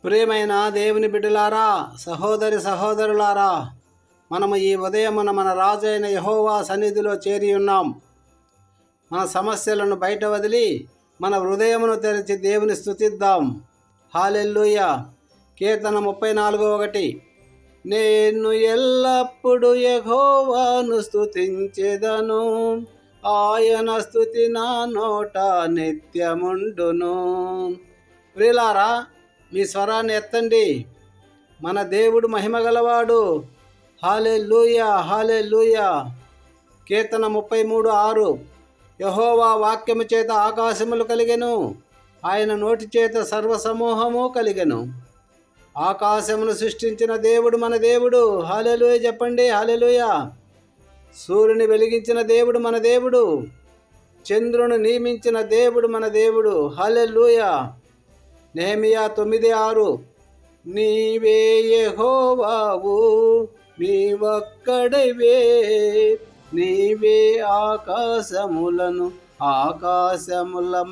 ప్రియమైన దేవుని బిడ్డలారా, సహోదరి సహోదరులారా, మనము ఈ ఉదయమున మన రాజు అయిన యెహోవా సన్నిధిలో చేరి ఉన్నాం. మన సమస్యలను బయట వదిలి మన హృదయమును తెరిచి దేవుని స్తుతిద్దాం. హల్లెలూయా. కీర్తన 34:1. నేను ఎల్లప్పుడూ యెహోవాను స్తుతించెదను, ఆయన స్తుతి నా నోట నిత్యముండును. ప్రియులారా, మీ స్వరాన్ని ఎత్తండి. మన దేవుడు మహిమగలవాడు. హల్లెలూయా, హల్లెలూయా. కీర్తన 33:6. యెహోవా వాక్యము చేత ఆకాశములు కలిగెను, ఆయన నోటి చేత సర్వసమూహము కలిగెను. ఆకాశమును సృష్టించిన దేవుడు మన దేవుడు. హల్లెలూయా చెప్పండి, హల్లెలూయా. సూర్యుని వెలిగించిన దేవుడు మన దేవుడు, చంద్రుని నియమించిన దేవుడు మన దేవుడు. హల్లెలూయా. నెహెమీయా 9:6. నీవే యెహోవావు, నీవొక్కడివే, నీవే ఆకాశముల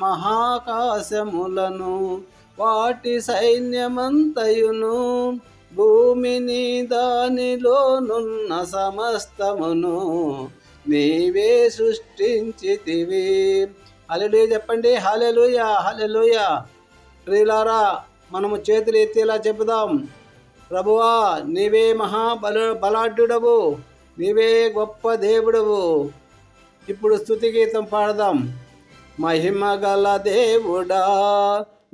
మహాకాశములను వాటి సైన్యమంతయును, భూమిని దానిలోనున్న సమస్తమును నీవే సృష్టించితివి. హల్లెలూయా చెప్పండి, హల్లెలూయా, హల్లెలూయా. ప్రియులారా, మనము చేతులు ఎత్తేలా చెబుదాం. ప్రభువా, నీవే బలాఢ్యుడవు, నీవే గొప్ప దేవుడవు. ఇప్పుడు స్తుతి గీతం పాడదాం. మహిమగల దేవుడా,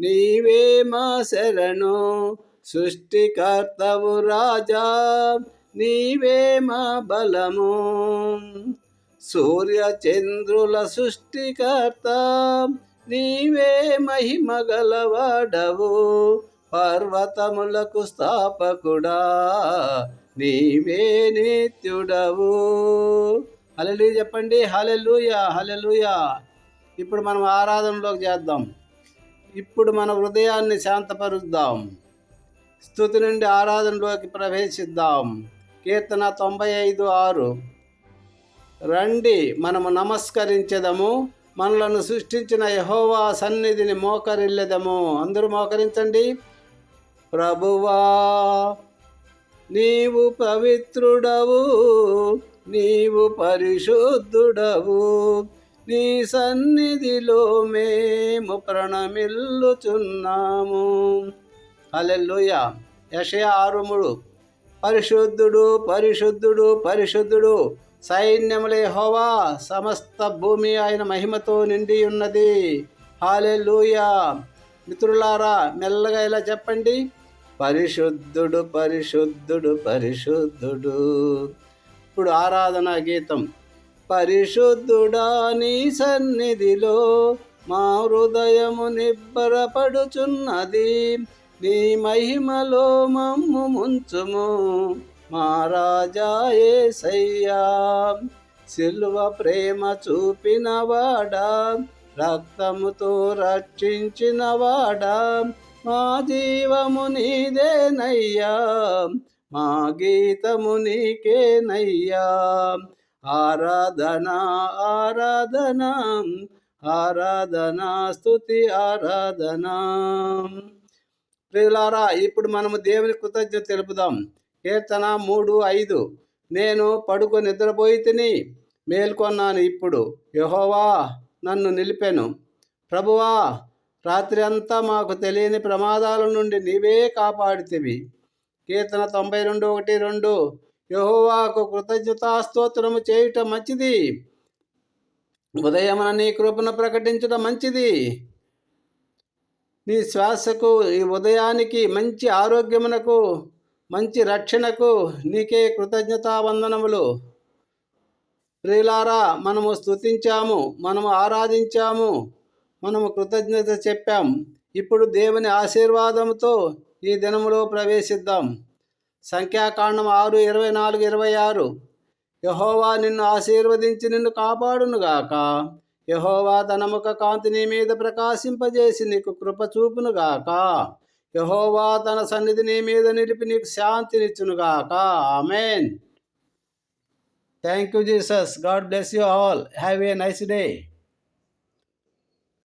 నీవే మా శరణు, సృష్టికర్తవు రాజా, నీవే మా బలము. సూర్య చంద్రుల సృష్టికర్త, నీవే మహిమగలవాడవు, పర్వతములకు స్థాపకుడా, నీవే నిత్యుడవు. హల్లెలూయా చెప్పండి, హల్లెలూయా, హల్లెలూయా. ఇప్పుడు మనం ఆరాధనలోకి చేద్దాం. ఇప్పుడు మన హృదయాన్ని శాంతపరుద్దాం. స్తుతి నుండి ఆరాధనలోకి ప్రవేశిద్దాం. కీర్తన 95:6. రండి, మనము నమస్కరించెదము, మనలను సృష్టించిన యెహోవా సన్నిధిని మోకరిల్లెదము. అందరూ మోకరించండి. ప్రభువా, నీవు పవిత్రుడవు, నీవు పరిశుద్ధుడవు, నీ సన్నిధిలో మేము ప్రణమిల్లుచున్నాము. హల్లెలూయా. యెషయా 6:3. పరిశుద్ధుడు, పరిశుద్ధుడు, పరిశుద్ధుడు, సైన్యముల యెహోవా, సమస్త భూమి ఆయన మహిమతో నిండి ఉన్నది. హల్లెలూయా. మిత్రులారా, మెల్లగా ఇలా చెప్పండి. పరిశుద్ధుడు, పరిశుద్ధుడు, పరిశుద్ధుడు. ఇప్పుడు ఆరాధనా గీతం. పరిశుద్ధుడా, నీ సన్నిధిలో మా హృదయము నిబ్బరపడుచున్నది, నీ మహిమలో మమ్ము ముంచుము, మా రాజా యేసయ్యా. సిలువ ప్రేమ చూపినవాడా, రక్తముతో రక్షించినవాడా, మా జీవము నీదేనయ్యా, మా గీతము నీకేనయ్యా. ఆరాధన, ఆరాధన, ఆరాధన, స్తుతి, ఆరాధన. ప్రియులారా, ఇప్పుడు మనము దేవుని కృతజ్ఞత తెలుపుదాం. కీర్తన 3:5. నేను పడుకొని నిద్రపోయి తిని మేల్కొన్నాను, ఇప్పుడు యెహోవా నన్ను నిలిపెను. ప్రభువా, రాత్రి అంతా మాకు తెలియని ప్రమాదాల నుండి నీవే కాపాడితివి. కీర్తన 92:1-2. యెహోవాకు కృతజ్ఞతాస్తోత్రము చేయుట మంచిది, ఉదయమున నీ కృపను ప్రకటించడం మంచిది. నీ శ్వాసకు, ఈ ఉదయానికి, మంచి ఆరోగ్యమునకు, మంచి రక్షణకు నీకే కృతజ్ఞతావందనములు. ప్రియులారా, మనము స్తుతించాము, మనము ఆరాధించాము, మనము కృతజ్ఞత చెప్పాం. ఇప్పుడు దేవుని ఆశీర్వాదంతో ఈ దినములో ప్రవేశిద్దాం. సంఖ్యాకాండం 6:24-26. యెహోవా నిన్ను ఆశీర్వదించి నిన్ను కాపాడునుగాక, యెహోవా తన ముఖ కాంతి నీ మీద ప్రకాశింపజేసి నీకు కృప చూపునుగాక, యెహోవా తన సన్నిధి నీ మీద నిలిపి నీకు శాంతినిచ్చునుగాక. Amen. Thank you Jesus. God bless you all. Have a nice day.